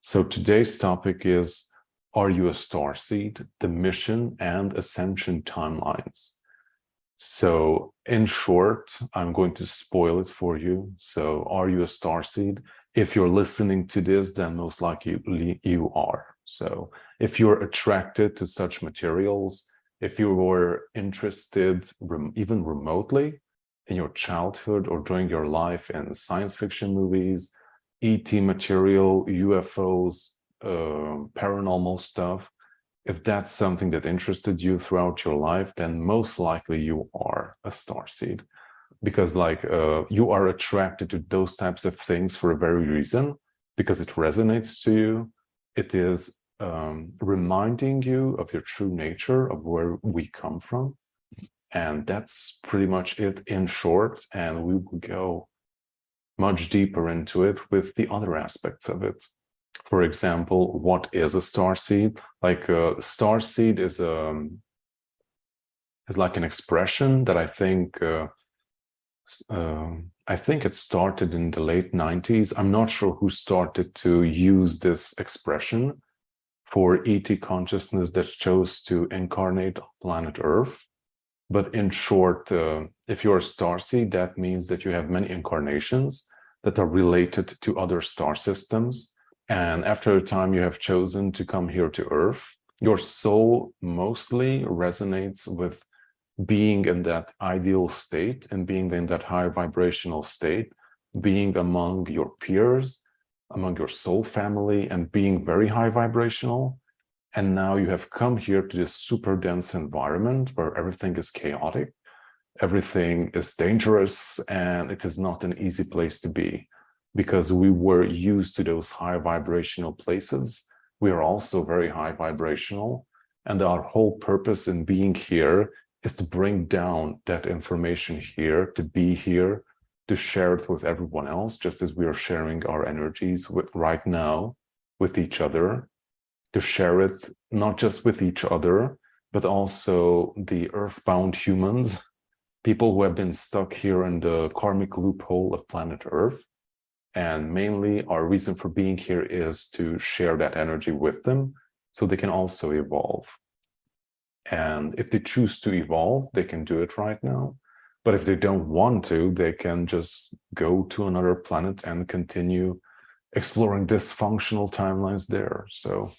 So today's topic is, are you a starseed? The mission and ascension timelines. So in short, I'm going to spoil it for you. So are you a starseed? If you're listening to this, then most likely you are. So if you're attracted to such materials, if you were interested even remotely in your childhood or during your life in science fiction movies, ET material, UFOs, paranormal stuff, if that's something that interested you throughout your life, then most likely you are a starseed, because you are attracted to those types of things for a very reason, because it resonates to you. It is reminding you of your true nature, of where we come from. And that's pretty much it in short. And we will go much deeper into it with the other aspects of it. For example, what is a starseed? Like a starseed is like an expression that I think it started in the late 90s. I'm not sure who started to use this expression for ET consciousness that chose to incarnate on planet Earth. But in short, if you're a starseed, that means that you have many incarnations that are related to other star systems. And after a time you have chosen to come here to Earth, your soul mostly resonates with being in that ideal state and being in that high vibrational state, being among your peers, among your soul family, and being very high vibrational. And now you have come here to this super dense environment where everything is chaotic, everything is dangerous, and it is not an easy place to be. Because we were used to those high vibrational places, we are also very high vibrational. And our whole purpose in being here is to bring down that information here, to be here, to share it with everyone else, just as we are sharing our energies right now with each other, to share it not just with each other, but also the earthbound humans, people who have been stuck here in the karmic loophole of planet Earth. And mainly our reason for being here is to share that energy with them so they can also evolve. And if they choose to evolve, they can do it right now. But if they don't want to, they can just go to another planet and continue exploring dysfunctional timelines there. So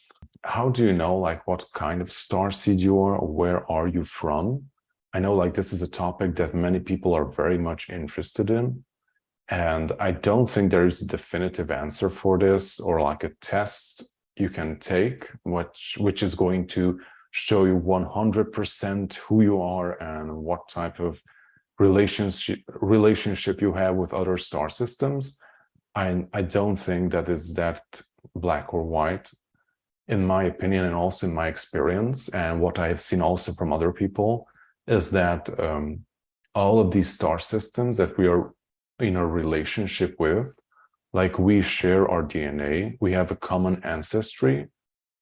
how do you know what kind of starseed you are, or where are you from? I know this is a topic that many people are very much interested in. And I don't think there is a definitive answer for this, or a test you can take, which is going to show you 100% who you are and what type of relationship you have with other star systems. I don't think that is that black or white, in my opinion, and also in my experience. And what I have seen also from other people is that all of these star systems that we are in a relationship with, we share our DNA, we have a common ancestry,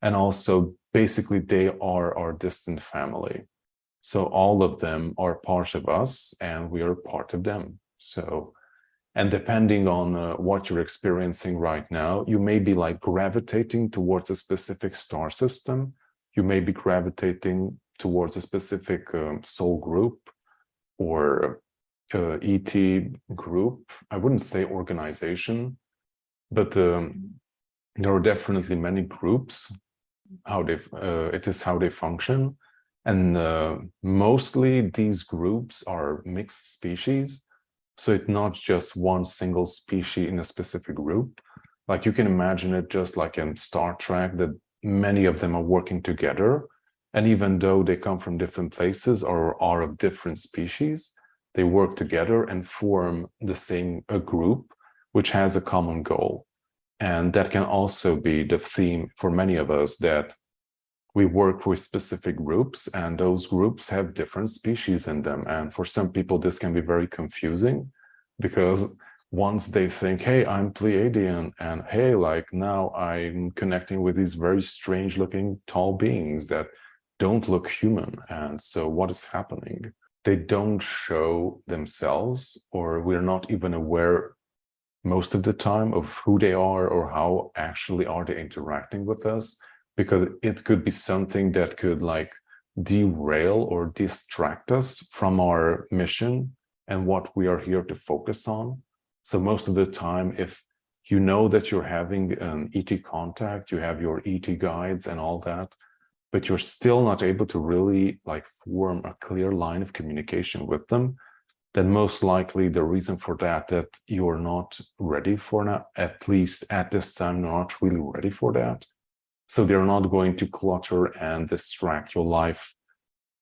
and also basically they are our distant family. So all of them are part of us and we are part of them. So, and depending on what you're experiencing right now, you may be gravitating towards a specific star system. You may be gravitating towards a specific soul group or ET group. I wouldn't say organization, but there are definitely many groups. It is how they function, and mostly these groups are mixed species. So it's not just one single species in a specific group. You can imagine it just like in Star Trek, that many of them are working together, and even though they come from different places or are of different species, they work together and form the same group, which has a common goal. And that can also be the theme for many of us, that we work with specific groups and those groups have different species in them. And for some people, this can be very confusing, because once they think, hey, I'm Pleiadian, and hey, now I'm connecting with these very strange looking tall beings that don't look human. And so what is happening? They don't show themselves, or we're not even aware most of the time of who they are or how actually are they interacting with us, because it could be something that could like derail or distract us from our mission and what we are here to focus on. So most of the time, if you know that you're having an ET contact, you have your ET guides and all that, but you're still not able to really like form a clear line of communication with them, then most likely the reason for that you're not ready for that, at least at this time, you're not really ready for that. So they're not going to clutter and distract your life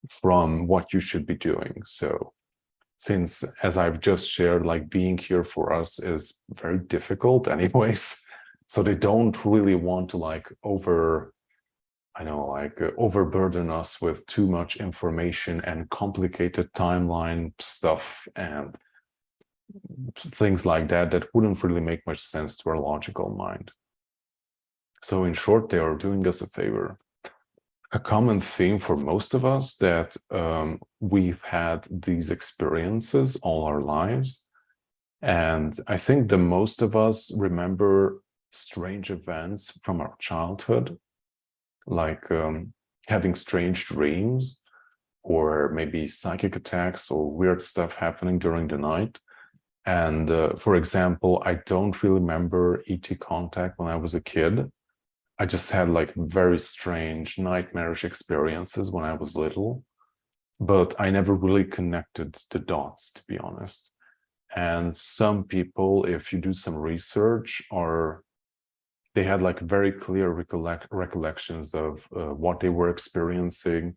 from what you should be doing. So since, as I've just shared, like being here for us is very difficult anyways, so they don't really want to like overburden us with too much information and complicated timeline stuff and things like that wouldn't really make much sense to our logical mind. So in short, they are doing us a favor. A common theme for most of us that we've had these experiences all our lives. And I think the most of us remember strange events from our childhood, like having strange dreams, or maybe psychic attacks or weird stuff happening during the night. And for example, I don't really remember ET contact when I was a kid. I just had like very strange nightmarish experiences when I was little, but I never really connected the dots, to be honest. And some people, if you do some research, they had like very clear recollections of what they were experiencing,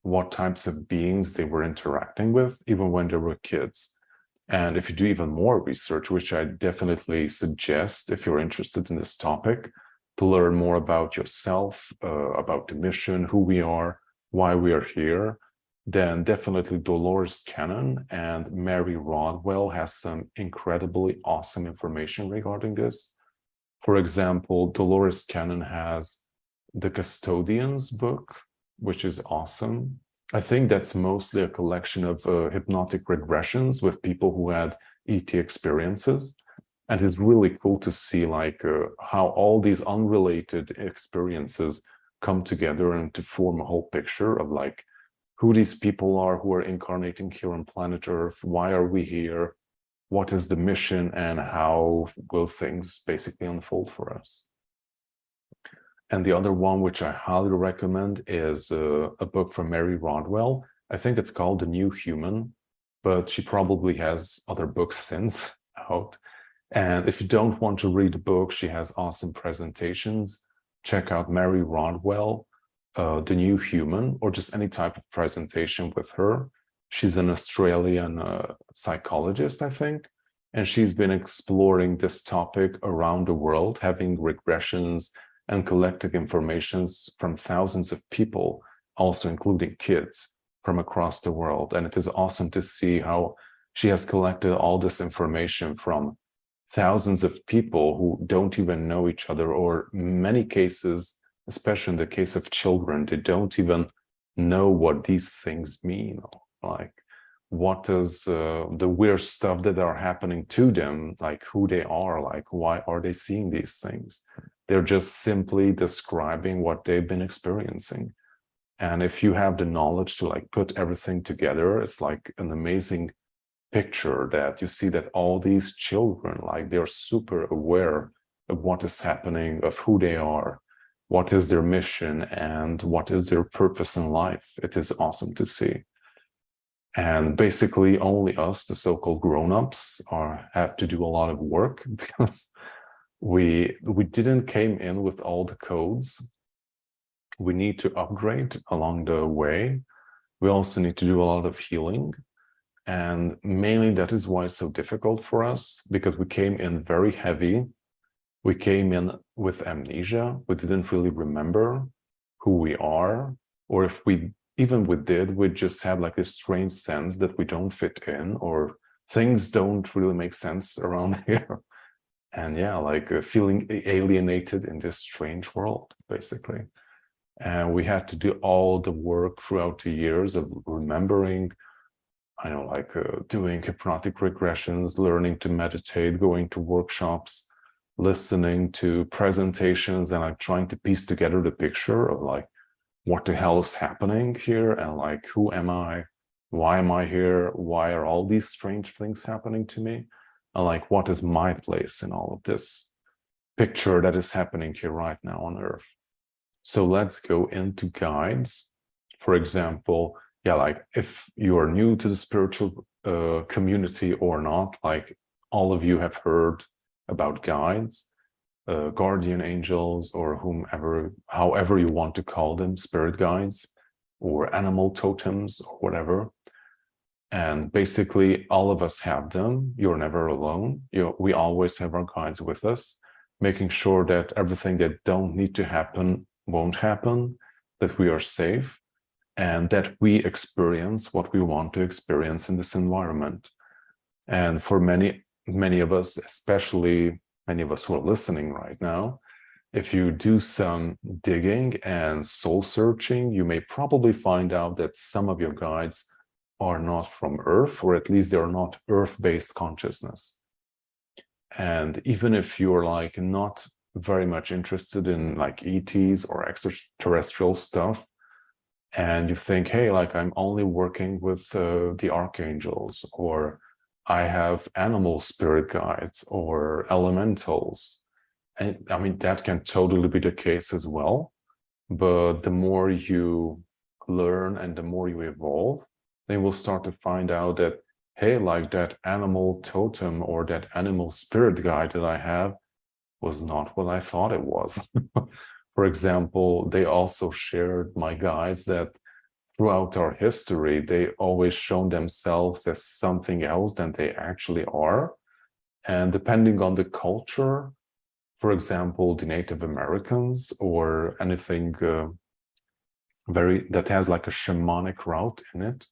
what types of beings they were interacting with, even when they were kids. And if you do even more research, which I definitely suggest if you're interested in this topic, to learn more about yourself, about the mission, who we are, why we are here, then definitely Dolores Cannon and Mary Rodwell has some incredibly awesome information regarding this. For example, Dolores Cannon has the Custodians book, which is awesome. I think that's mostly a collection of hypnotic regressions with people who had ET experiences. And it's really cool to see like how all these unrelated experiences come together and to form a whole picture of like who these people are who are incarnating here on planet Earth, why are we here, what is the mission, and how will things basically unfold for us. And the other one, which I highly recommend, is a book from Mary Rodwell. I think it's called The New Human, but she probably has other books since out. And if you don't want to read the book, she has awesome presentations. Check out Mary Rodwell, The New Human, or just any type of presentation with her. She's an Australian psychologist, I think, and she's been exploring this topic around the world, having regressions and collecting information from thousands of people, also including kids from across the world. And it is awesome to see how she has collected all this information from thousands of people who don't even know each other, or in many cases, especially in the case of children, they don't even know what these things mean. Like, what does the weird stuff that are happening to them, like who they are, like why are they seeing these things? They're just simply describing what they've been experiencing. And if you have the knowledge to like put everything together, it's like an amazing picture that you see that all these children, like they're super aware of what is happening, of who they are, what is their mission, and what is their purpose in life. It is awesome to see. And basically only us, the so-called grown-ups, have to do a lot of work because we didn't came in with all the codes. We need to upgrade along the way. We also need to do a lot of healing. And mainly that is why it's so difficult for us, because we came in very heavy. We came in with amnesia. We didn't really remember who we are, or if we did, we just have like a strange sense that we don't fit in, or things don't really make sense around here. And yeah, like feeling alienated in this strange world, basically. And we had to do all the work throughout the years of remembering I know, like doing hypnotic regressions, learning to meditate, going to workshops, listening to presentations, and like trying to piece together the picture of like what the hell is happening here, and like who am I, why am I here, why are all these strange things happening to me, and like what is my place in all of this picture that is happening here right now on Earth. So let's go into guides. For example, yeah, like if you are new to the spiritual community or not, like all of you have heard about guides, guardian angels, or whomever, however you want to call them, spirit guides or animal totems or whatever. And basically all of us have them. You're never alone. We always have our guides with us, making sure that everything that don't need to happen won't happen, that we are safe, and that we experience what we want to experience in this environment. And for many of us, especially many of us who are listening right now, if you do some digging and soul searching, you may probably find out that some of your guides are not from Earth, or at least they're not Earth-based consciousness. And even if you're like not very much interested in like ETs or extraterrestrial stuff, and you think, hey, like I'm only working with the archangels, or I have animal spirit guides or elementals, and I mean that can totally be the case as well. But the more you learn and the more you evolve, then we'll start to find out that, hey, like that animal totem or that animal spirit guide that I have was not what I thought it was. For example, they also shared, my guides, that throughout our history, they always shown themselves as something else than they actually are. And depending on the culture, for example, the Native Americans or anything that has like a shamanic route in it,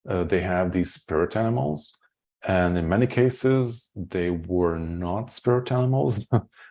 they have these spirit animals. And in many cases, they were not spirit animals.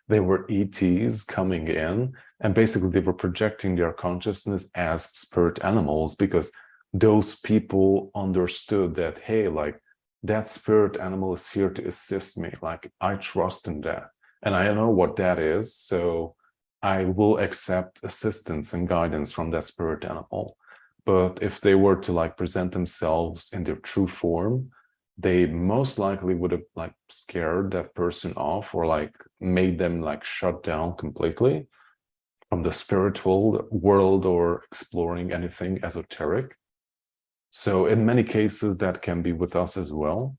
They were ETs coming in, and basically they were projecting their consciousness as spirit animals, because those people understood that, hey, like that spirit animal is here to assist me. Like I trust in that, and I know what that is, so I will accept assistance and guidance from that spirit animal. But if they were to like present themselves in their true form, they most likely would have like scared that person off, or like made them like shut down completely from the spiritual world or exploring anything esoteric. So in many cases that can be with us as well.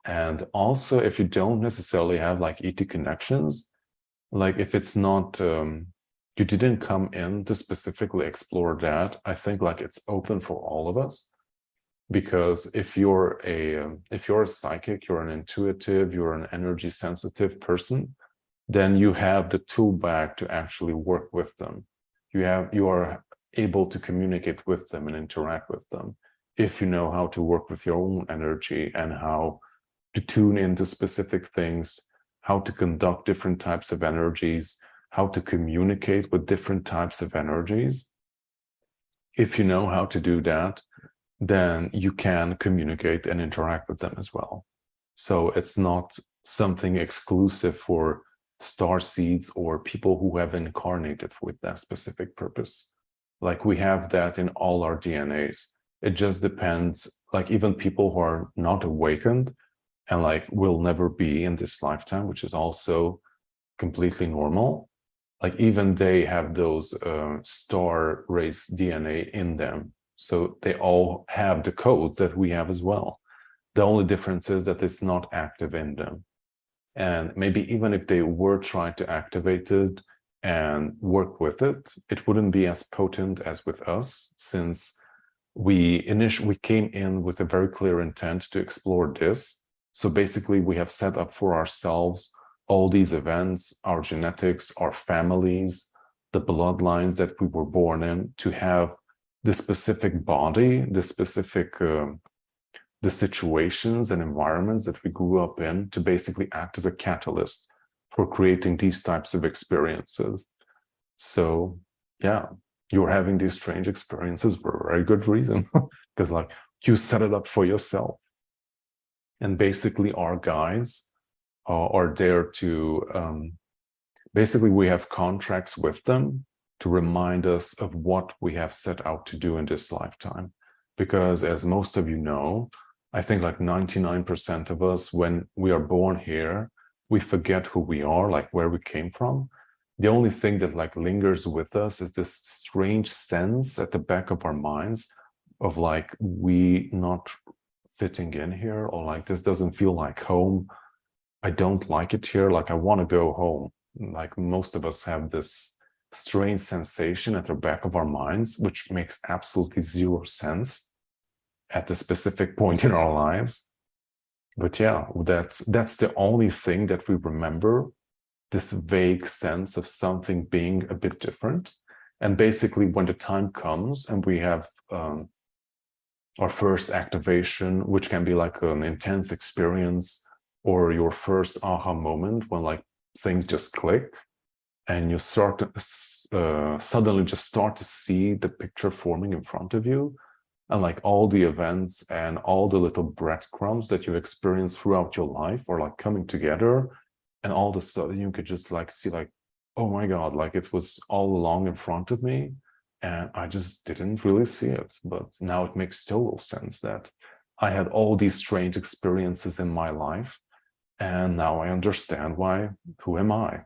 And also if you don't necessarily have like ET connections, like if it's not you didn't come in to specifically explore that, I think like it's open for all of us. Because if you're a psychic, you're an intuitive, you're an energy sensitive person, then you have the tool bag to actually work with them. You are able to communicate with them and interact with them if you know how to work with your own energy and how to tune into specific things, how to conduct different types of energies, how to communicate with different types of energies. If you know how to do that, then you can communicate and interact with them as well. So it's not something exclusive for starseeds or people who have incarnated with that specific purpose. Like we have that in all our DNAs. It just depends, like even people who are not awakened and like will never be in this lifetime, which is also completely normal. Like even they have those star race DNA in them. So they all have the codes that we have as well. The only difference is that it's not active in them. And maybe even if they were trying to activate it and work with it, it wouldn't be as potent as with us, since we came in with a very clear intent to explore this. So basically we have set up for ourselves all these events, our genetics, our families, the bloodlines that we were born in, to have the specific body, the specific the situations and environments that we grew up in, to basically act as a catalyst for creating these types of experiences. So yeah, you're having these strange experiences for a very good reason. Because like you set it up for yourself. And basically our guides are there to, basically we have contracts with them to remind us of what we have set out to do in this lifetime. Because as most of you know, I think like 99% of us, when we are born here, we forget who we are, like where we came from. The only thing that like lingers with us is this strange sense at the back of our minds of like we not fitting in here, or like this doesn't feel like home. I don't like it here. Like I want to go home. Like most of us have this strange sensation at the back of our minds, which makes absolutely zero sense at the specific point in our lives. But yeah, that's the only thing that we remember, this vague sense of something being a bit different. And basically when the time comes and we have our first activation, which can be like an intense experience, or your first aha moment when like things just click and you start to suddenly just start to see the picture forming in front of you, and like all the events and all the little breadcrumbs that you experience throughout your life are like coming together, and all of a sudden you could just like see like, oh my God, like it was all along in front of me and I just didn't really see it. But now it makes total sense that I had all these strange experiences in my life, and now I understand why. Who am I?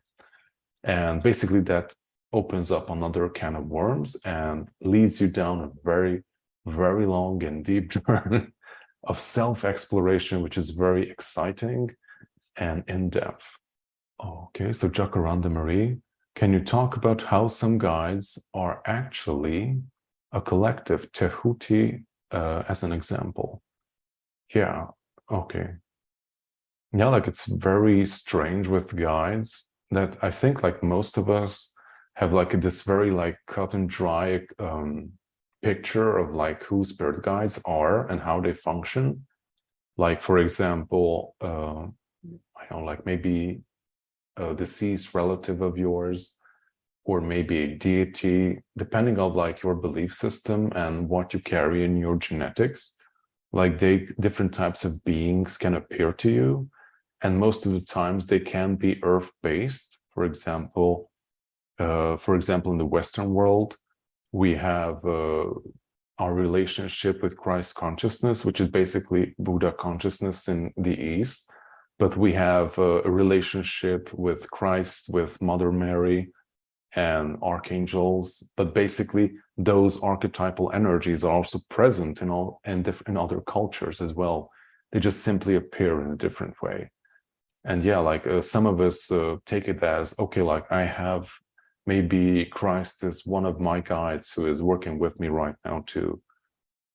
And basically that opens up another can of worms and leads you down a very, very long and deep journey of self-exploration, which is very exciting and in-depth. Okay, so Jacaranda Marie, can you talk about how some guides are actually a collective, Tehuti as an example? Yeah, okay. Yeah, like it's very strange with guides that I think like most of us have like this very like cut and dry picture of like who spirit guides are and how they function. Like, for example, I don't know, like maybe a deceased relative of yours, or maybe a deity, depending on like your belief system and what you carry in your genetics. Like different types of beings can appear to you, and most of the times they can be earth-based. For example, in the Western world, we have our relationship with Christ consciousness, which is basically Buddha consciousness in the East. But we have a relationship with Christ, with Mother Mary and archangels. But basically, those archetypal energies are also present in other cultures as well. They just simply appear in a different way. And yeah, like some of us take it as, okay, like I have maybe Christ is one of my guides who is working with me right now to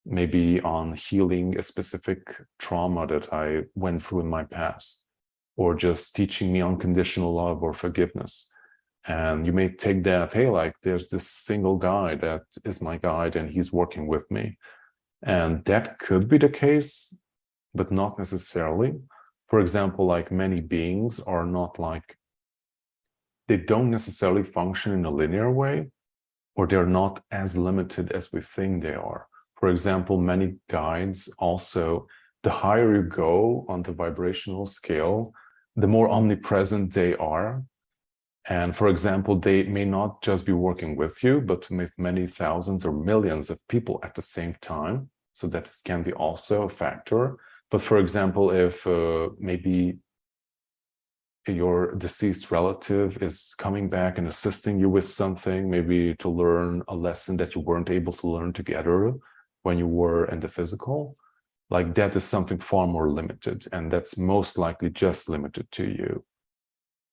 maybe on healing a specific trauma that I went through in my past, or just teaching me unconditional love or forgiveness. And you may take that, hey, like there's this single guy that is my guide and he's working with me. And that could be the case, but not necessarily. For example, like many beings are not like, they don't necessarily function in a linear way, or they're not as limited as we think they are. For example, many guides also, the higher you go on the vibrational scale, the more omnipresent they are. And for example, they may not just be working with you, but with many thousands or millions of people at the same time. So that can be also a factor. But for example, if maybe your deceased relative is coming back and assisting you with something, maybe to learn a lesson that you weren't able to learn together when you were in the physical, like that is something far more limited, and that's most likely just limited to you.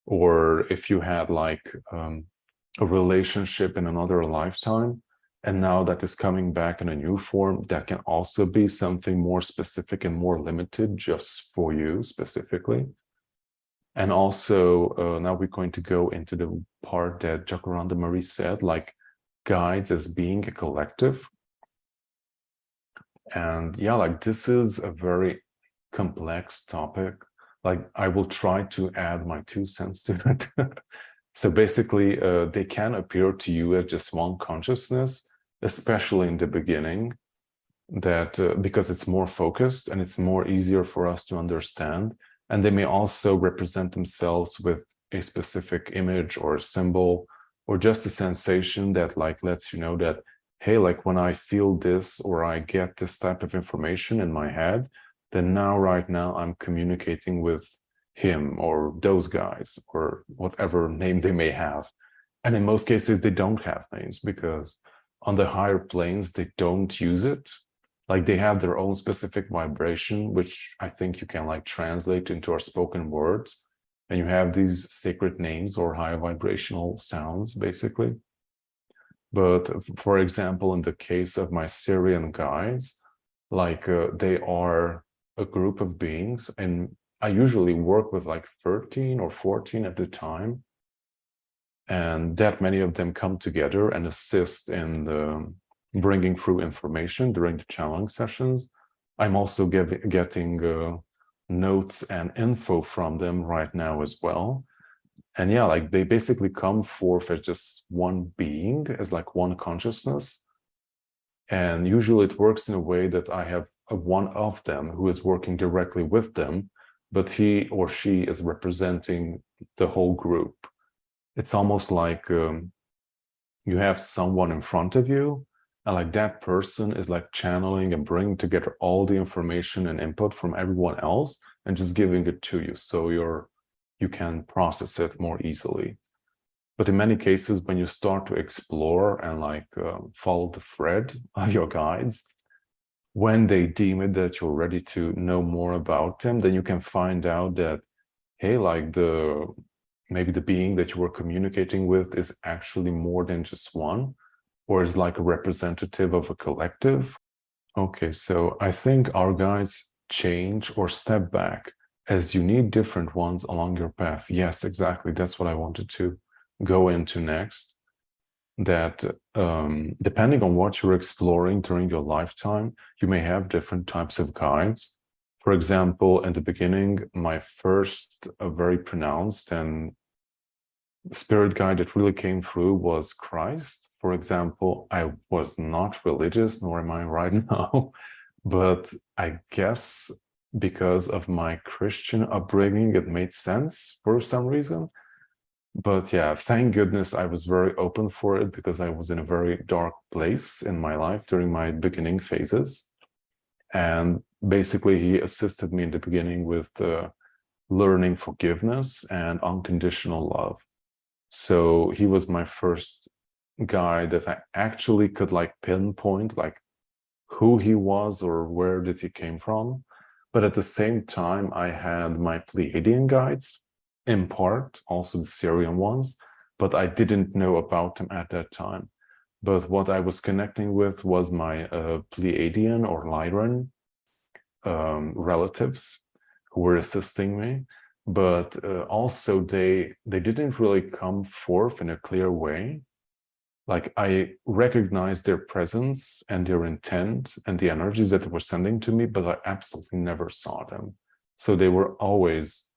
Or if you had like a relationship in another lifetime, and now that is coming back in a new form, that can also be something more specific and more limited just for you specifically. And also, now we're going to go into the part that Jacaranda Marie said, like guides as being a collective. And yeah, like this is a very complex topic. Like I will try to add my 2 cents to it. So basically, they can appear to you as just one consciousness, especially in the beginning, that because it's more focused and it's more easier for us to understand. And they may also represent themselves with a specific image or a symbol or just a sensation that like lets you know that, hey, like when I feel this or I get this type of information in my head, then now right now I'm communicating with him or those guys or whatever name they may have. And in most cases, they don't have names because on the higher planes, they don't use it. Like they have their own specific vibration, which I think you can like translate into our spoken words. And you have these sacred names or high vibrational sounds, basically. But for example, in the case of my Syrian guides, like they are a group of beings, and I usually work with like 13 or 14 at a time. And that many of them come together and assist in bringing through information during the channeling sessions. I'm also getting notes and info from them right now as well. And yeah, like they basically come forth as just one being, as like one consciousness. And usually it works in a way that I have one of them who is working directly with them, but he or she is representing the whole group. It's almost like you have someone in front of you, and like that person is like channeling and bringing together all the information and input from everyone else and just giving it to you, so you can process it more easily. But in many cases, when you start to explore and like follow the thread of your guides, when they deem it that you're ready to know more about them, then you can find out that, hey, like maybe the being that you were communicating with is actually more than just one, or is like a representative of a collective. Okay, so I think our guides change or step back as you need different ones along your path. Yes, exactly. That's what I wanted to go into next. That depending on what you're exploring during your lifetime, you may have different types of guides. For example, in the beginning, my first very pronounced and spirit guide that really came through was Christ. For example, I was not religious, nor am I right now, but I guess because of my Christian upbringing, it made sense for some reason. But yeah, thank goodness I was very open for it, because I was in a very dark place in my life during my beginning phases. And basically, he assisted me in the beginning with learning forgiveness and unconditional love. So he was my first guy that I actually could like pinpoint like who he was or where did he came from. But at the same time, I had my Pleiadian guides, in part, also the Syrian ones, but I didn't know about them at that time. But what I was connecting with was my Pleiadian or Lyran relatives who were assisting me. But also they didn't really come forth in a clear way. Like I recognized their presence and their intent and the energies that they were sending to me, but I absolutely never saw them. So they were always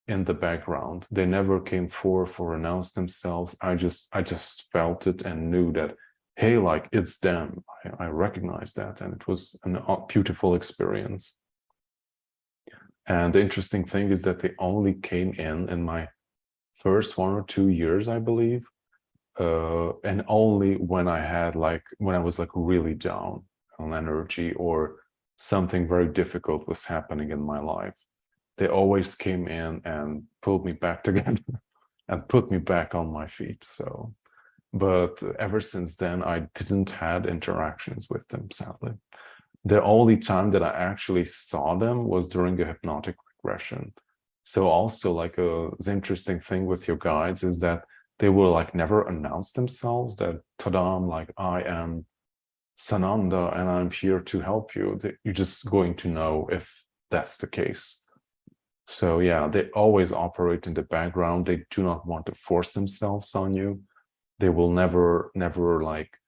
in the background. They never came forth or announced themselves. I just felt it and knew that, hey, like it's them. I recognized that, and it was a beautiful experience. And the interesting thing is that they only came in my first 1 or 2 years, I believe. And only when I was like really down on energy or something very difficult was happening in my life. They always came in and pulled me back together and put me back on my feet. So, but ever since then, I didn't had interactions with them, sadly. The only time that I actually saw them was during a hypnotic regression. So also like the interesting thing with your guides is that they will like never announce themselves that, Tadam, like I am Sananda and I'm here to help you. You're just going to know if that's the case. So yeah, they always operate in the background. They do not want to force themselves on you. They will never like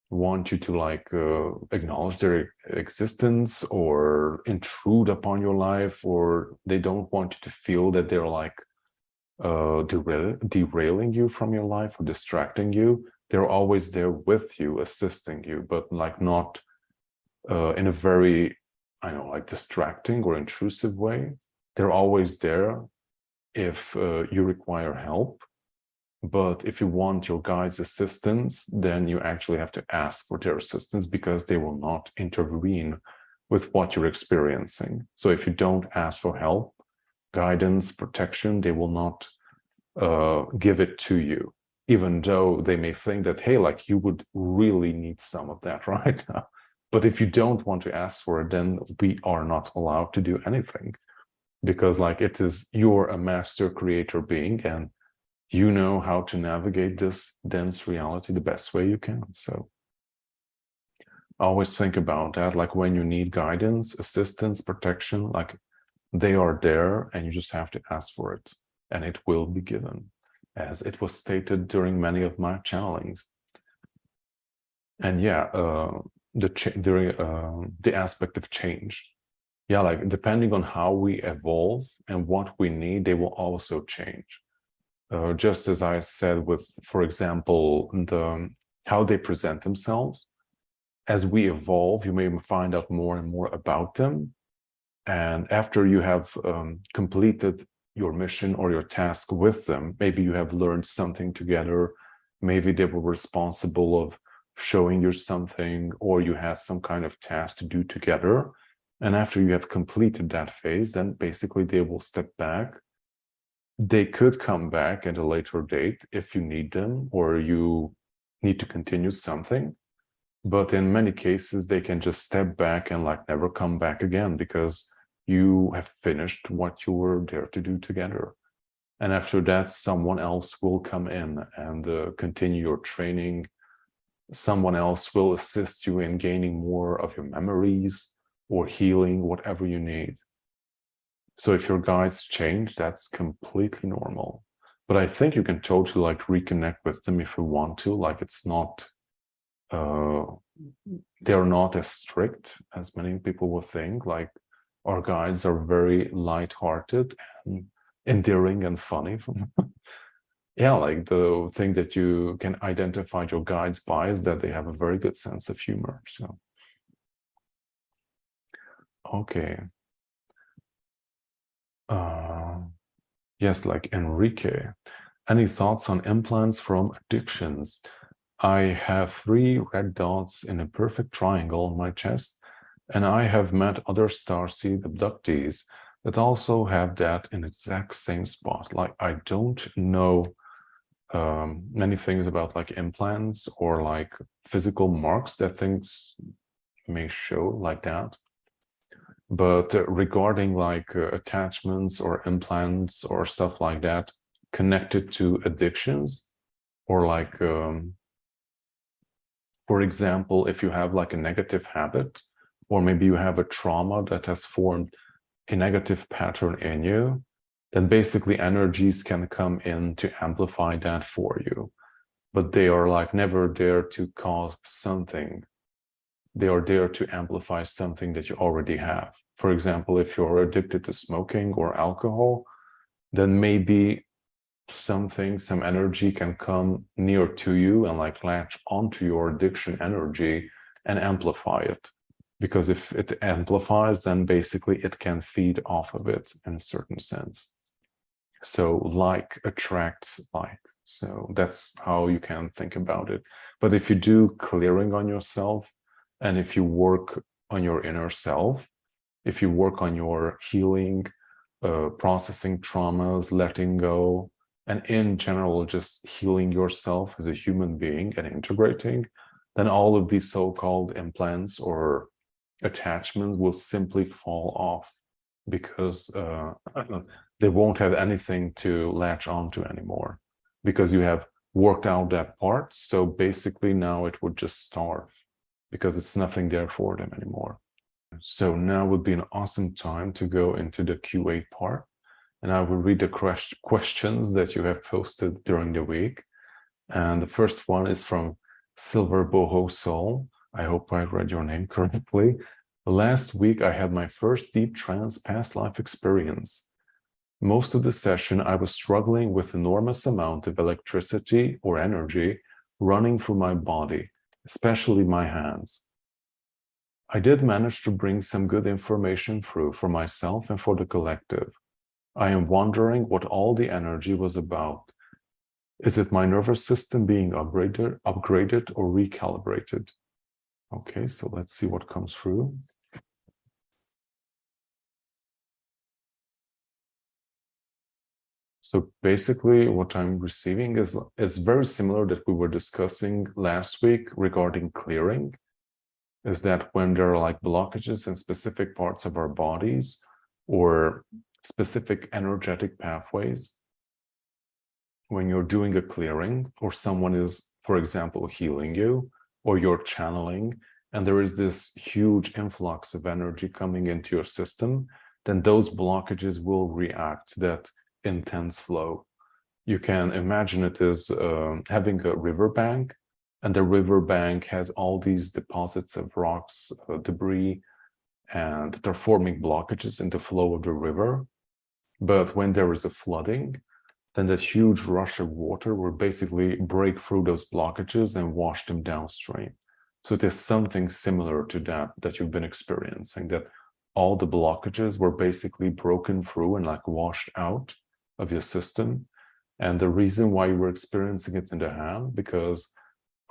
want you to like acknowledge their existence or intrude upon your life, or they don't want you to feel that they're like derailing you from your life or distracting you. They're always there with you, assisting you, but like not in a very, I know, like distracting or intrusive way. They're always there if you require help. But if you want your guide's assistance, then you actually have to ask for their assistance, because they will not intervene with what you're experiencing. So if you don't ask for help, guidance, protection, they will not give it to you, even though they may think that, hey, like you would really need some of that right now. But if you don't want to ask for it, then we are not allowed to do anything, because like it is, you're a master creator being, and you know how to navigate this dense reality the best way you can. So always think about that, like when you need guidance, assistance, protection, like they are there, and you just have to ask for it, and it will be given, as it was stated during many of my channelings. And yeah, the aspect of change. Yeah, like depending on how we evolve and what we need, they will also change. Just as I said with, for example, how they present themselves. As we evolve, you may find out more and more about them. And after you have completed your mission or your task with them, maybe you have learned something together, maybe they were responsible of showing you something, or you had some kind of task to do together. And after you have completed that phase, then basically they will step back. They could come back at a later date if you need them, or you need to continue something. But in many cases, they can just step back and like never come back again, because you have finished what you were there to do together. And after that, someone else will come in and continue your training. Someone else will assist you in gaining more of your memories or healing, whatever you need. So if your guides change, that's completely normal. But I think you can totally like reconnect with them if you want to. Like it's not, they're not as strict as many people will think. Like our guides are very light-hearted and endearing and funny. Yeah, like the thing that you can identify your guides by is that they have a very good sense of humor. So, okay. Yes, like Enrique. Any thoughts on implants from addictions? I have 3 red dots in a perfect triangle on my chest, and I have met other Starseed abductees that also have that in exact same spot. Like I don't know many things about like implants or like physical marks that things may show like that. But regarding like attachments or implants or stuff like that connected to addictions, or like, for example, if you have like a negative habit, or maybe you have a trauma that has formed a negative pattern in you, then basically energies can come in to amplify that for you. But they are like never there to cause something. They are there to amplify something that you already have. For example, if you're addicted to smoking or alcohol, then maybe something, some energy can come near to you and like latch onto your addiction energy and amplify it. Because if it amplifies, then basically it can feed off of it in a certain sense. So like attracts like. So that's how you can think about it. But if you do clearing on yourself, and if you work on your inner self, if you work on your healing, processing traumas, letting go, and in general, just healing yourself as a human being and integrating, then all of these so-called implants or attachments will simply fall off, because they won't have anything to latch onto anymore, because you have worked out that part. So basically now it would just starve, because it's nothing there for them anymore. So now would be an awesome time to go into the QA part, and I will read the questions that you have posted during the week. And the first one is from Silver Boho Soul. I hope I read your name correctly. Last week, I had my first deep trance past life experience. Most of the session, I was struggling with enormous amount of electricity or energy running through my body, especially my hands. I did manage to bring some good information through for myself and for the collective. I am wondering what all the energy was about. Is it my nervous system being upgraded or recalibrated? Okay, so let's see what comes through. So basically what I'm receiving is very similar that we were discussing last week regarding clearing, is that when there are like blockages in specific parts of our bodies or specific energetic pathways, when you're doing a clearing or someone is, for example, healing you or you're channeling, and there is this huge influx of energy coming into your system, then those blockages will react to that intense flow. You can imagine it as having a riverbank, and the riverbank has all these deposits of rocks, debris, and they're forming blockages in the flow of the river. But when there is a flooding, then that huge rush of water will basically break through those blockages and wash them downstream. So it is something similar to that you've been experiencing, that all the blockages were basically broken through and like washed out of your system. And the reason why you were experiencing it in the hand, because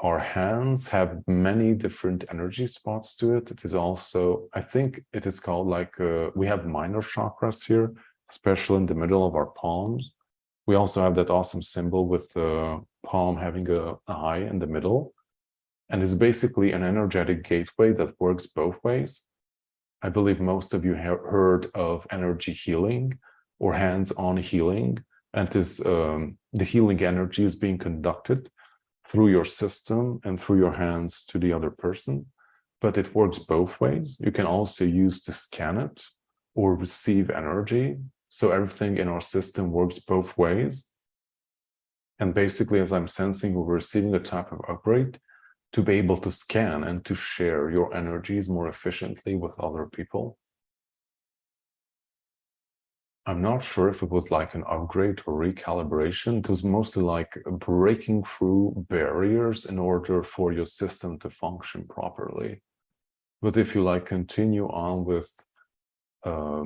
our hands have many different energy spots to it. It is also, I think it is called like, we have minor chakras here, especially in the middle of our palms. We also have that awesome symbol with the palm having a eye in the middle. And it's basically an energetic gateway that works both ways. I believe most of you have heard of energy healing or hands-on healing. And this, the healing energy is being conducted through your system and through your hands to the other person. But it works both ways. You can also use to scan it or receive energy. So everything in our system works both ways. And basically, as I'm sensing, we're receiving a type of upgrade to be able to scan and to share your energies more efficiently with other people. I'm not sure if it was like an upgrade or recalibration. It was mostly like breaking through barriers in order for your system to function properly. But if you like continue on with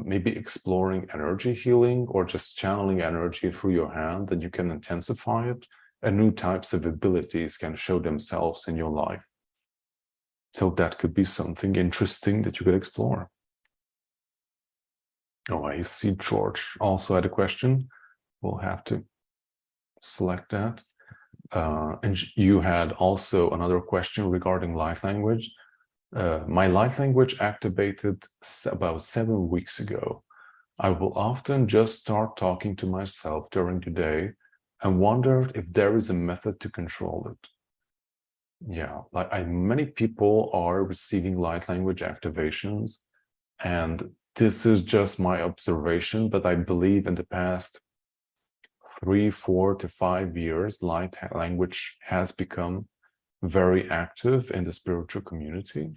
maybe exploring energy healing or just channeling energy through your hand, then you can intensify it and new types of abilities can show themselves in your life. So that could be something interesting that you could explore. Oh, I see George also had a question. We'll have to select that. And you had also another question regarding light language. My light language activated about 7 weeks ago. I will often just start talking to myself during the day and wondered if there is a method to control it. Yeah, like many people are receiving light language activations, and this is just my observation, but I believe in the past 3, 4 to 5 years, light language has become very active in the spiritual community.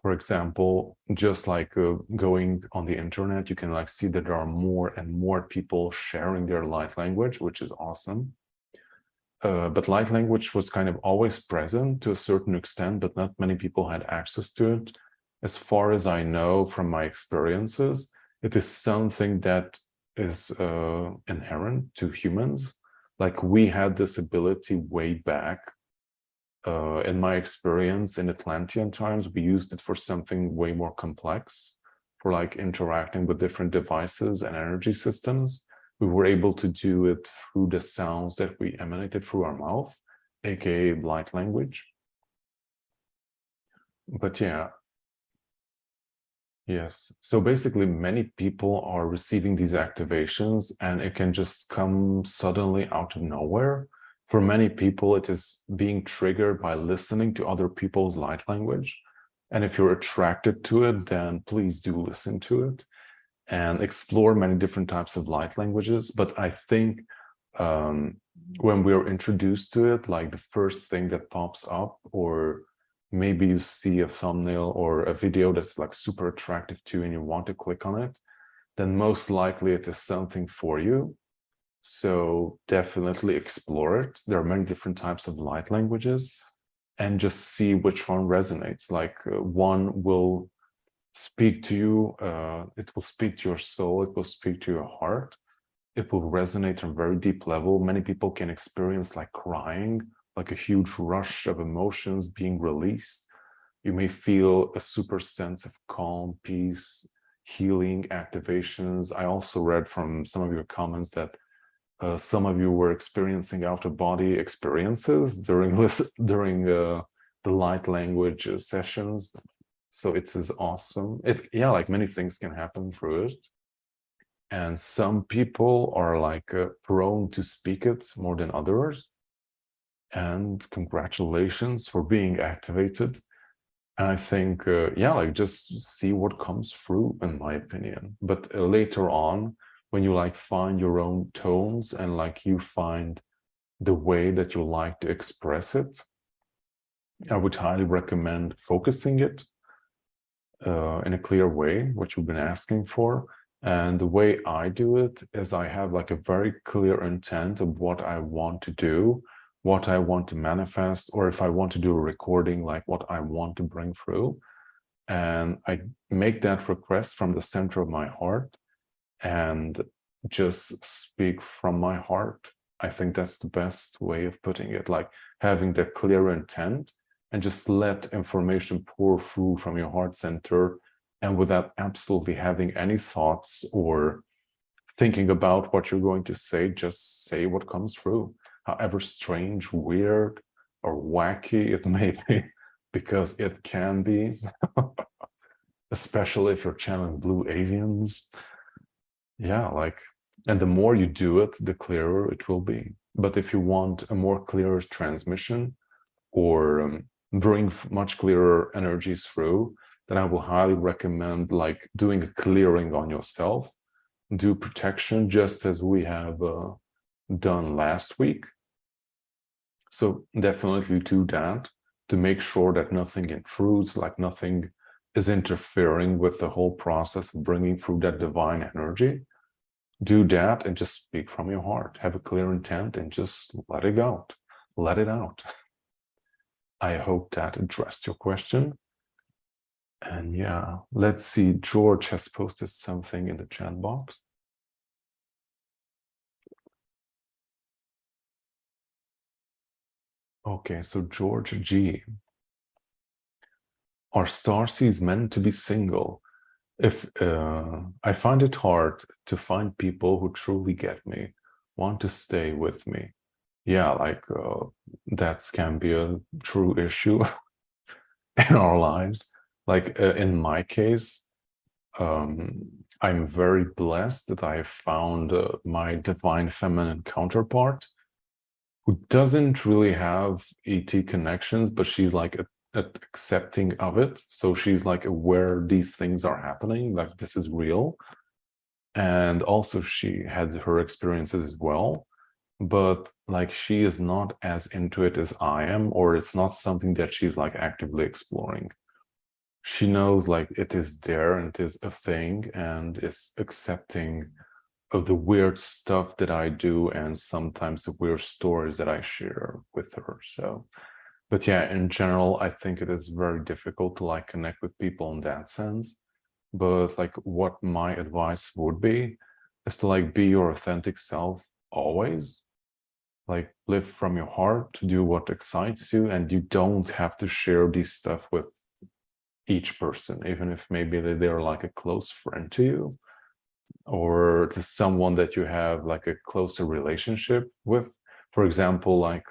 For example, just like going on the internet, you can like see that there are more and more people sharing their light language, which is awesome. But light language was kind of always present to a certain extent, but not many people had access to it. As far as I know from my experiences, it is something that is inherent to humans. Like we had this ability way back. In my experience in Atlantean times, we used it for something way more complex, for like interacting with different devices and energy systems. We were able to do it through the sounds that we emanated through our mouth, aka light language. But yeah, yes. So basically, many people are receiving these activations and it can just come suddenly out of nowhere. For many people, it is being triggered by listening to other people's light language. And if you're attracted to it, then please do listen to it and explore many different types of light languages. But I think when we're introduced to it, like the first thing that pops up, or maybe you see a thumbnail or a video that's like super attractive to you and you want to click on it, then most likely it is something for you. So definitely explore it. There are many different types of light languages. and just see which one resonates. Like one will speak to you, it will speak to your soul, it will speak to your heart, it will resonate on a very deep level. Many people can experience like crying, like a huge rush of emotions being released. You may feel a super sense of calm, peace, healing, activations. I also read from some of your comments that some of you were experiencing out-of-body experiences during the light language sessions. So it's awesome. Yeah, like many things can happen through it. And some people are like prone to speak it more than others. And congratulations for being activated. And I think, yeah, like just see what comes through, in my opinion. But later on, when you like find your own tones and like you find the way that you like to express it, I would highly recommend focusing it in a clear way, what you've been asking for. And the way I do it is I have like a very clear intent of what I want to do, what I want to manifest, or if I want to do a recording, like what I want to bring through. And I make that request from the center of my heart and just speak from my heart. I think that's the best way of putting it, like having that clear intent and just let information pour through from your heart center, and without absolutely having any thoughts or thinking about what you're going to say, just say what comes through, however strange, weird, or wacky it may be, because it can be, especially if you're channeling blue avians. Yeah, like, and the more you do it, the clearer it will be. But if you want a more clear transmission or bring much clearer energies through, then I will highly recommend like doing a clearing on yourself, do protection just as we have done last week. So definitely do that to make sure that nothing intrudes, like nothing is interfering with the whole process of bringing through that divine energy. Do that and just speak from your heart. Have a clear intent and just let it go. Let it out. I hope that addressed your question. And yeah, let's see. George has posted something in the chat box. Okay, so George G. Are starseeds meant to be single? If I find it hard to find people who truly get me, want to stay with me. Yeah, like that can be a true issue in our lives. Like in my case, I'm very blessed that I found my divine feminine counterpart who doesn't really have ET connections, but she's like accepting of it. So she's like aware these things are happening, like this is real. And also she had her experiences as well, but like she is not as into it as I am, or it's not something that she's like actively exploring. She knows like it is there and it is a thing and is accepting of the weird stuff that I do and sometimes the weird stories that I share with her. So, but yeah, in general, I think it is very difficult to like connect with people in that sense. But like what my advice would be is to like be your authentic self always. Like live from your heart, do what excites you, and you don't have to share this stuff with each person, even if maybe they're like a close friend to you or to someone that you have like a closer relationship with. For example, like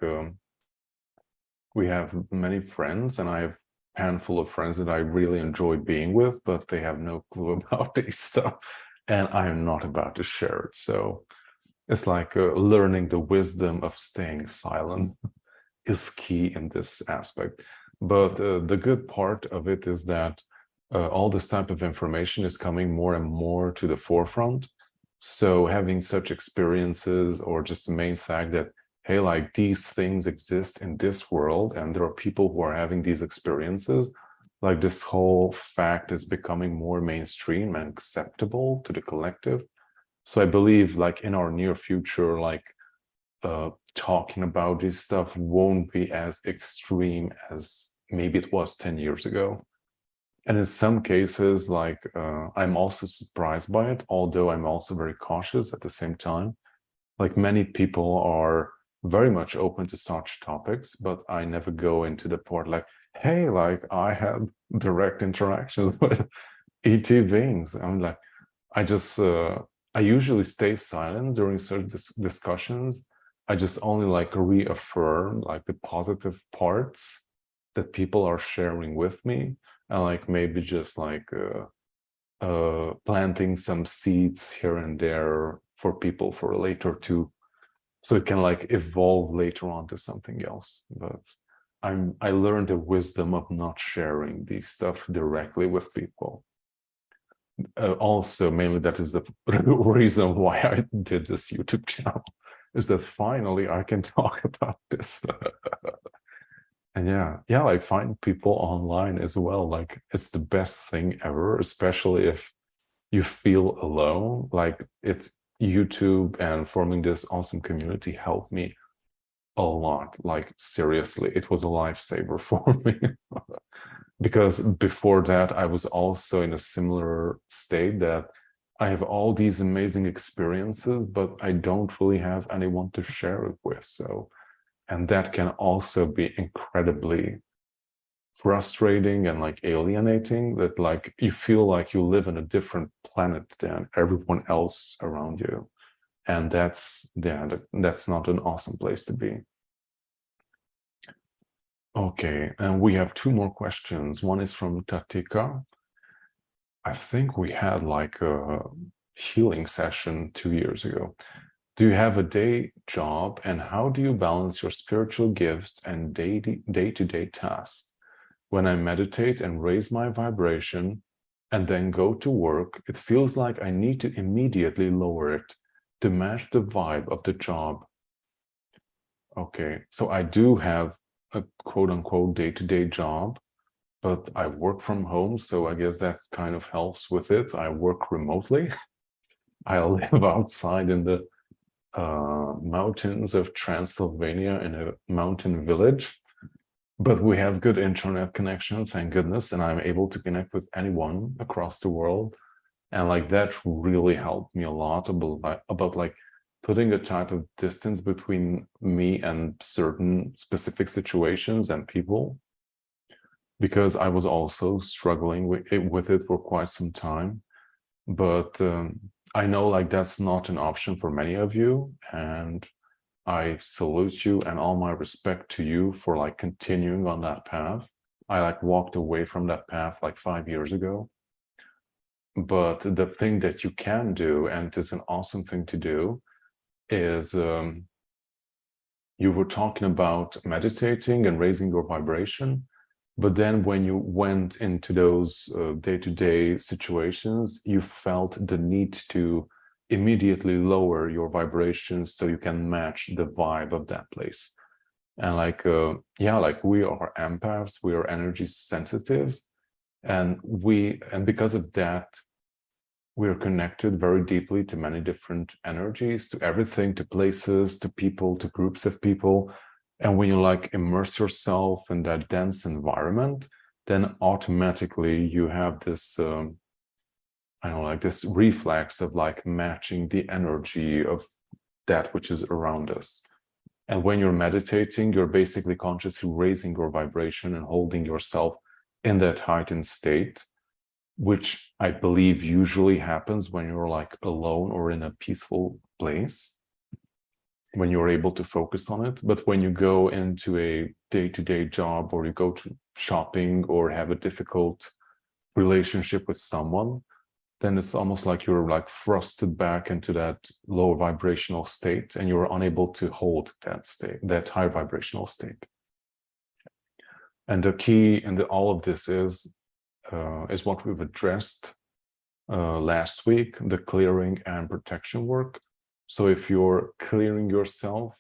we have many friends and I have a handful of friends that I really enjoy being with, but they have no clue about this stuff and I'm not about to share it. So it's like learning the wisdom of staying silent is key in this aspect. But the good part of it is that all this type of information is coming more and more to the forefront. So having such experiences, or just the main fact that, hey, like these things exist in this world and there are people who are having these experiences, like this whole fact is becoming more mainstream and acceptable to the collective. So I believe like in our near future, like talking about this stuff won't be as extreme as maybe it was 10 years ago. And in some cases, like, I'm also surprised by it, although I'm also very cautious at the same time. Like, many people are very much open to such topics, but I never go into the part like, hey, like, I had direct interactions with ET beings. I'm like, I usually stay silent during certain discussions. I just only like reaffirm like the positive parts that people are sharing with me, and like maybe just like planting some seeds here and there for people for later too, so it can like evolve later on to something else. But I learned the wisdom of not sharing these stuff directly with people. Also, mainly that is the reason why I did this YouTube channel, is that finally I can talk about this. And yeah, like, find people online as well. Like, it's the best thing ever, especially if you feel alone. Like, it's YouTube and forming this awesome community helped me a lot. Like, seriously, it was a lifesaver for me. Because before that, I was also in a similar state that I have all these amazing experiences, but I don't really have anyone to share it with. So, and that can also be incredibly frustrating and like alienating, that like you feel like you live in a different planet than everyone else around you. And that's not an awesome place to be. Okay, and we have two more questions. One is from Tatika. I think we had like a healing session 2 years ago. Do you have a day job, and how do you balance your spiritual gifts and day-to-day tasks? When I meditate and raise my vibration and then go to work, it feels like I need to immediately lower it to match the vibe of the job. Okay, so I do have a quote-unquote day-to-day job, but I work from home, so I guess that kind of helps with it. I work remotely. I live outside in the mountains of Transylvania in a mountain village, but we have good internet connection, thank goodness, and I'm able to connect with anyone across the world. And like, that really helped me a lot about like putting a type of distance between me and certain specific situations and people, because I was also struggling with it for quite some time. But I know like that's not an option for many of you, and I salute you and all my respect to you for like continuing on that path. I like walked away from that path like 5 years ago. But the thing that you can do, and it's an awesome thing to do, is you were talking about meditating and raising your vibration. But then when you went into those day-to-day situations, you felt the need to immediately lower your vibrations so you can match the vibe of that place. And like, yeah, like, we are empaths, we are energy sensitives, and because of that, we are connected very deeply to many different energies, to everything, to places, to people, to groups of people. And when you like immerse yourself in that dense environment, then automatically you have this, I don't know, like this reflex of like matching the energy of that which is around us. And when you're meditating, you're basically consciously raising your vibration and holding yourself in that heightened state, which I believe usually happens when you're like alone or in a peaceful place, when you're able to focus on it. But when you go into a day-to-day job, or you go to shopping, or have a difficult relationship with someone, then it's almost like you're like thrusted back into that low vibrational state, and you're unable to hold that state, that high vibrational state. And the key in all of this is what we've addressed last week, the clearing and protection work. So if you're clearing yourself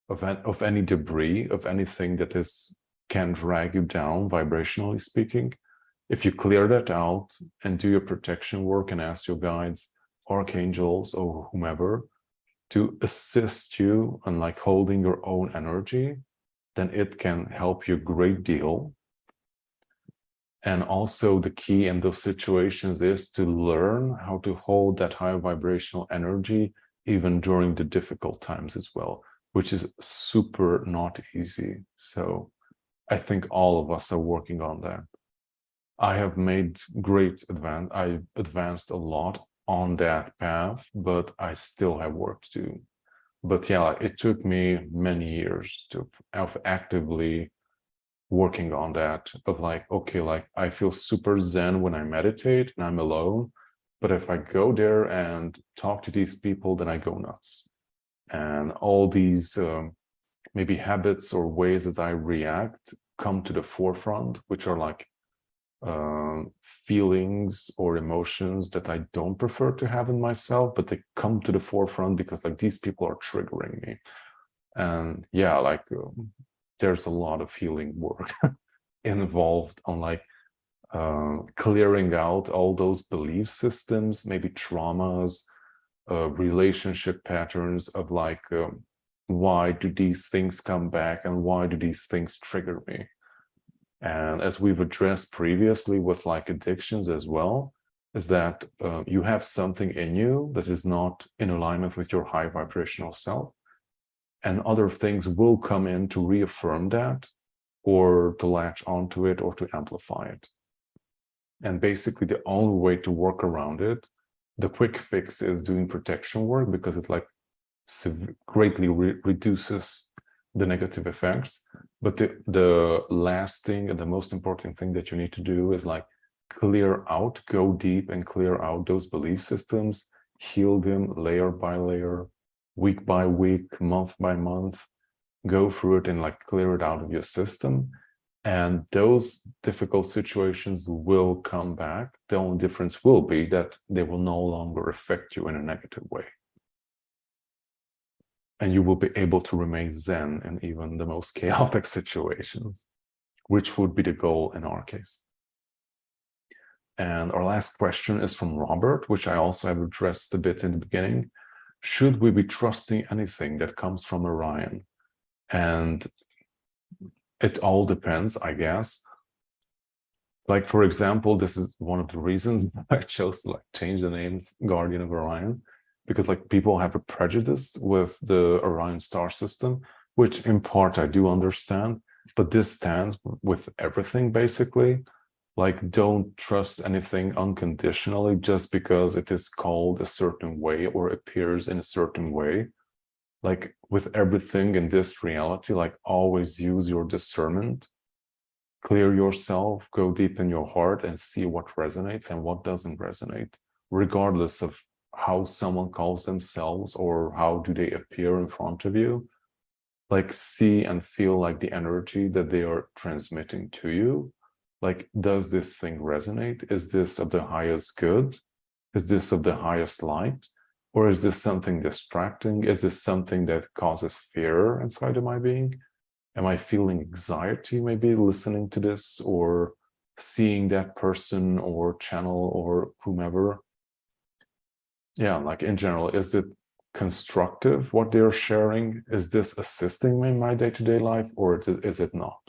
of any debris, of anything that can drag you down, vibrationally speaking, if you clear that out and do your protection work and ask your guides, archangels, or whomever to assist you in like holding your own energy, then it can help you a great deal. And also the key in those situations is to learn how to hold that high vibrational energy even during the difficult times as well, which is super not easy. So I think all of us are working on that. I have made great advance. I advanced a lot on that path, but I still have work to do. But yeah, it took me many years of actively working on that, of like, okay, like I feel super zen when I meditate and I'm alone, but if I go there and talk to these people, then I go nuts. And all these maybe habits or ways that I react come to the forefront, which are like feelings or emotions that I don't prefer to have in myself, but they come to the forefront because like these people are triggering me. And yeah, like there's a lot of healing work involved on like clearing out all those belief systems, maybe traumas, relationship patterns of like why do these things come back and why do these things trigger me. And as we've addressed previously with like addictions as well, is that you have something in you that is not in alignment with your high vibrational self. And other things will come in to reaffirm that or to latch onto it or to amplify it. And basically the only way to work around it, the quick fix is doing protection work because it like greatly reduces the negative effects. But the last thing and the most important thing that you need to do is like clear out, go deep and clear out those belief systems, heal them layer by layer, week by week, month by month, go through it and like clear it out of your system. And those difficult situations will come back. The only difference will be that they will no longer affect you in a negative way. And you will be able to remain zen in even the most chaotic situations, which would be the goal in our case. And our last question is from Robert, which I also have addressed a bit in the beginning. Should we be trusting anything that comes from Orion? And it all depends, I guess. Like, for example, this is one of the reasons I chose to like change the name Guardian of Orion, because like people have a prejudice with the Orion star system, which in part I do understand, but this stands with everything basically. Like, don't trust anything unconditionally just because it is called a certain way or appears in a certain way. Like with everything in this reality, like always use your discernment, clear yourself, go deep in your heart and see what resonates and what doesn't resonate, regardless of how someone calls themselves or how do they appear in front of you. Like see and feel like the energy that they are transmitting to you. Like, does this thing resonate? Is this of the highest good? Is this of the highest light? Or is this something distracting? Is this something that causes fear inside of my being? Am I feeling anxiety maybe listening to this or seeing that person or channel or whomever? Yeah, like in general, is it constructive what they're sharing? Is this assisting me in my day-to-day life or is it not?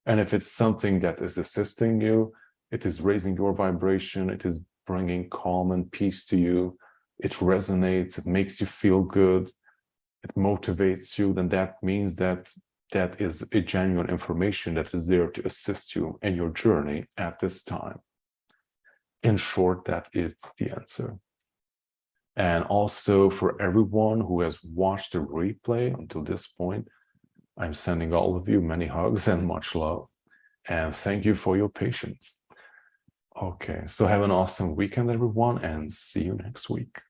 And if it's something that is assisting you, it is raising your vibration, it is bringing calm and peace to you, it resonates, it makes you feel good, it motivates you, then that means that that is a genuine information that is there to assist you in your journey at this time. In short, that is the answer. And also for everyone who has watched the replay until this point, I'm sending all of you many hugs and much love. And thank you for your patience. Okay, so have an awesome weekend, everyone, and see you next week.